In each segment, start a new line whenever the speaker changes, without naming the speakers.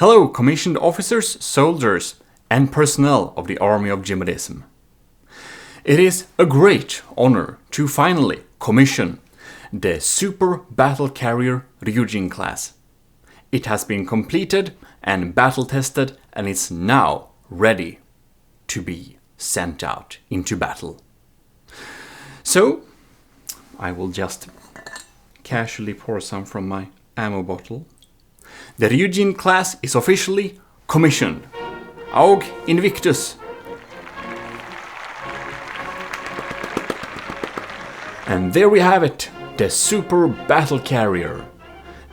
Hello, commissioned officers, soldiers, and personnel of the army of Gmodism. It is a great honor to finally commission the Super-Battlecarrier Ryujin class. It has been completed and battle tested and it's now ready to be sent out into battle. So, I will just casually pour some from my ammo bottle. The Ryujin class is officially commissioned. AoG Invictus. And there we have it, the Super-Battlecarrier.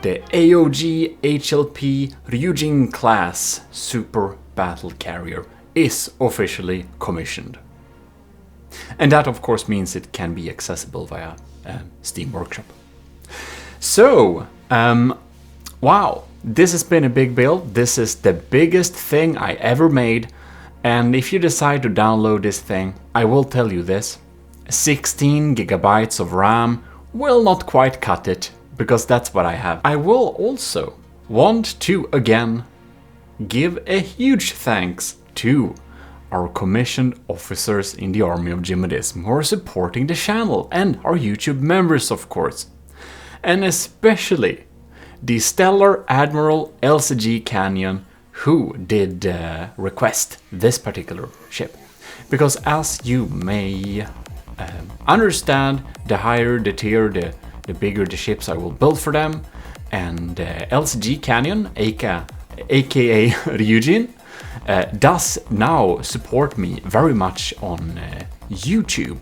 The AoG-HLP Ryujin class Super-Battlecarrier is officially commissioned. And that of course means it can be accessible via Steam Workshop. So, wow, this has been a big build. This is the biggest thing I ever made. And if you decide to download this thing, I will tell you this. 16 gigabytes of RAM will not quite cut it, because that's what I have. I will also want to again give a huge thanks to our commissioned officers in the army of Gmodism who are supporting the channel, and our YouTube members of course. And especially the Stellar Admiral LCG Canyon, who did request this particular ship. Because as you may understand, the higher the tier, the bigger the ships I will build for them. And LCG Canyon, aka Ryujin, does now support me very much on YouTube.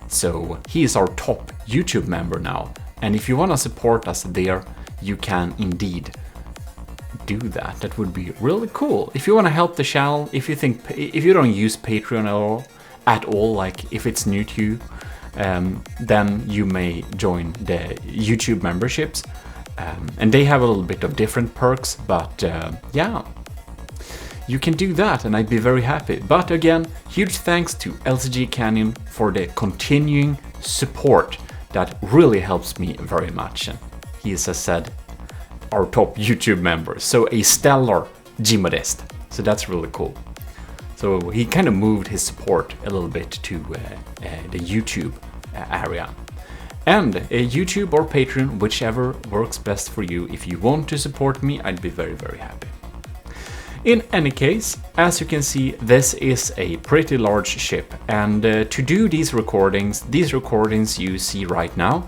So he is our top YouTube member now. And if you want to support us there, you can indeed do that. That would be really cool. If you want to help the channel, if you don't use Patreon at all, like if it's new to you, then you may join the YouTube memberships. And they have a little bit of different perks, but yeah, you can do that and I'd be very happy. But again, huge thanks to LCG Canyon for the continuing support. That really helps me very much. And he is, as said, our top YouTube member. So a stellar Gmodist. So that's really cool. So he kind of moved his support a little bit to the YouTube area. And YouTube or Patreon, whichever works best for you. If you want to support me, I'd be very, very happy. In any case, as you can see, this is a pretty large ship, and to do these recordings you see right now,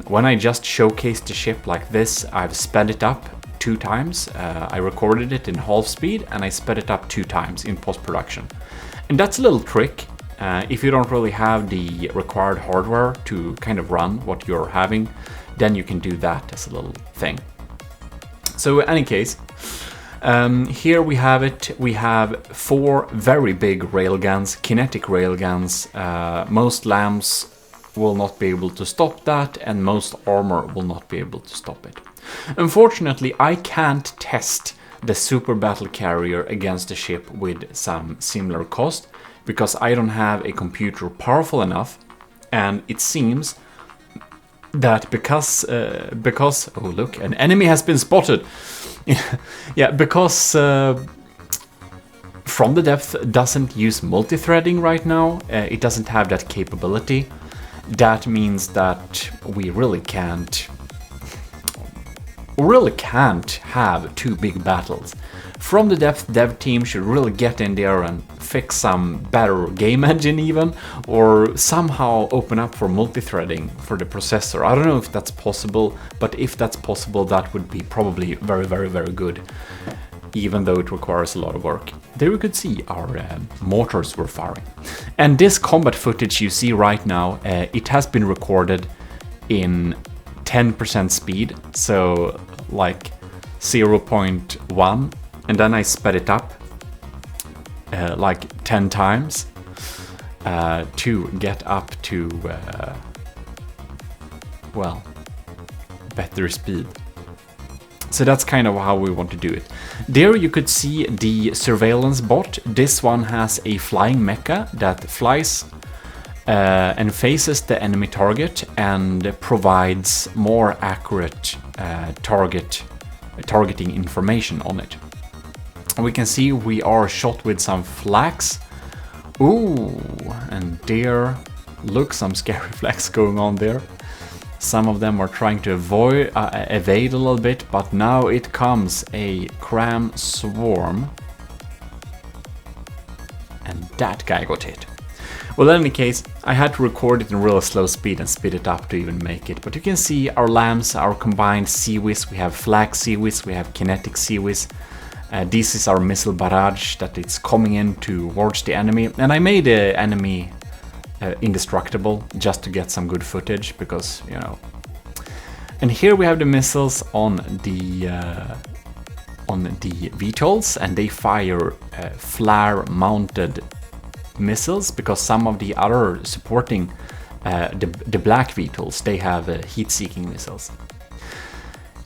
when I just showcased the ship like this, I've sped it up 2 times. I recorded it in half speed and I sped it up 2 times in post-production. And that's a little trick. If you don't really have the required hardware to kind of run what you're having, then you can do that as a little thing. So in any case, here we have it. We have 4 very big railguns, kinetic railguns. Most lamps will not be able to stop that, and most armor will not be able to stop it. Unfortunately, I can't test the Super-Battlecarrier against a ship with some similar cost, because I don't have a computer powerful enough, and it seems that because oh look, an enemy has been spotted. Yeah, because From the Depth doesn't use multi-threading right now. It doesn't have that capability. That means that we really can't have 2 big battles. From the Depth dev team should really get in there and fix some better game engine even, or somehow open up for multi-threading for the processor. I don't know if that's possible, but if that's possible, that would be probably very, very, very good, even though it requires a lot of work. There we could see our mortars were firing. And this combat footage you see right now, it has been recorded in 10% speed, so like 0.1, and then I sped it up like 10 times to get up to, well, better speed. So that's kind of how we want to do it. There you could see the surveillance bot. This one has a flying mecha that flies and faces the enemy target and provides more accurate target targeting information on it. We can see we are shot with some flags. Ooh, and there, look, some scary flags going on there. Some of them are trying to evade a little bit, but now it comes a cram swarm. And that guy got hit. Well, in any case, I had to record it in real slow speed and speed it up to even make it. But you can see our lamps, our combined CWIS. We have flag CWIS, we have kinetic CWIS. This is our missile barrage that it's coming in towards the enemy. And I made the enemy indestructible just to get some good footage because, you know. And here we have the missiles on the VTOLs, and they fire flare-mounted missiles because some of the other supporting the black VTOLs, they have heat-seeking missiles.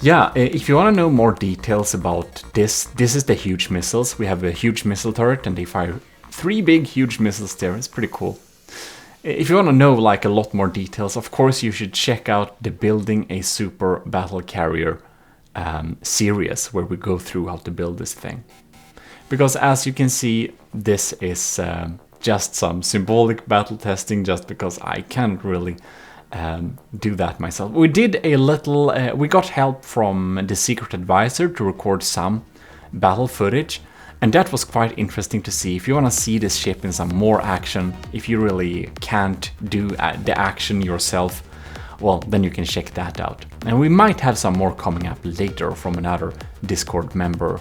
Yeah, if you want to know more details about this is the huge missiles. We have a huge missile turret and they fire 3 big huge missiles there. It's pretty cool. If you want to know like a lot more details, of course you should check out the Building a Super-Battlecarrier series where we go through how to build this thing. Because as you can see, this is just some symbolic battle testing just because I can't really do that myself. We did a little, we got help from the secret advisor to record some battle footage, and that was quite interesting to see. If you want to see this ship in some more action, if you really can't do the action yourself, well, then you can check that out. And we might have some more coming up later from another Discord member,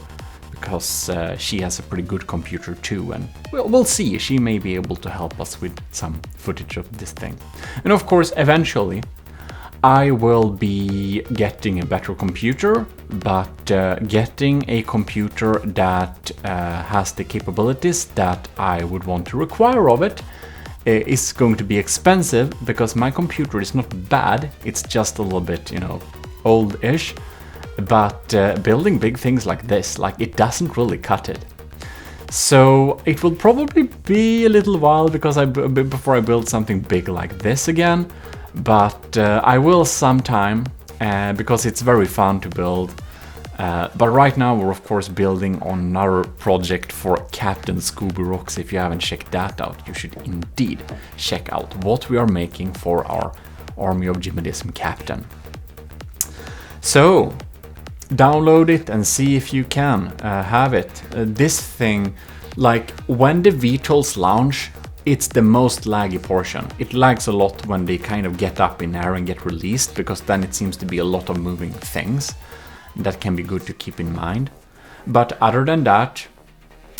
because she has a pretty good computer too, and we'll see, she may be able to help us with some footage of this thing. And of course, eventually, I will be getting a better computer, but getting a computer that has the capabilities that I would want to require of it is going to be expensive, because my computer is not bad, it's just a little bit, you know, old-ish. But building big things like this, like, it doesn't really cut it. So it will probably be a little while before I build something big like this again. But I will sometime, because it's very fun to build. But right now we're of course building on another project for Captain Scooby Rocks. If you haven't checked that out, you should indeed check out what we are making for our Army of Gmodism Captain. So, download it and see if you can have it. This thing, like when the VTOLs launch, it's the most laggy portion. It lags a lot when they kind of get up in air and get released, because then it seems to be a lot of moving things. That can be good to keep in mind. But other than that,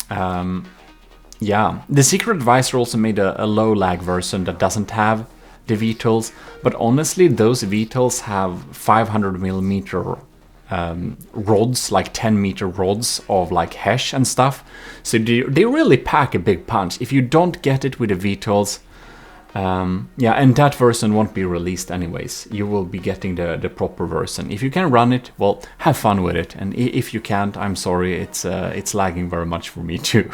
yeah, the secret advisor also made a low lag version that doesn't have the VTOLs, but honestly those VTOLs have 500mm rods, like 10-meter rods of like HESH and stuff, so they really pack a big punch. If you don't get it with the VTOLs, yeah, and that version won't be released anyways. You will be getting the proper version. If you can run it, well, have fun with it, and if you can't, I'm sorry, it's lagging very much for me too.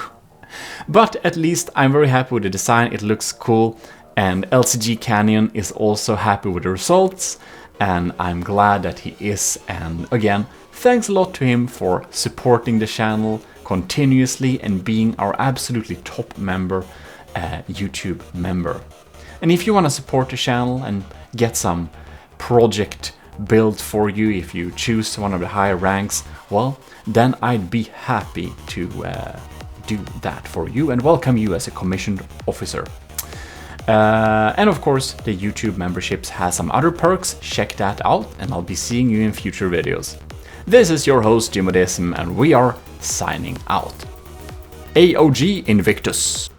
But at least I'm very happy with the design, it looks cool, and LCG Canyon is also happy with the results, and I'm glad that he is. And again, thanks a lot to him for supporting the channel continuously and being our absolutely top member, YouTube member. And if you want to support the channel and get some project built for you, if you choose one of the higher ranks, well, then I'd be happy to do that for you and welcome you as a commissioned officer. And of course, the YouTube memberships has some other perks, check that out, and I'll be seeing you in future videos. This is your host Gmodism, and we are signing out. AoG Invictus.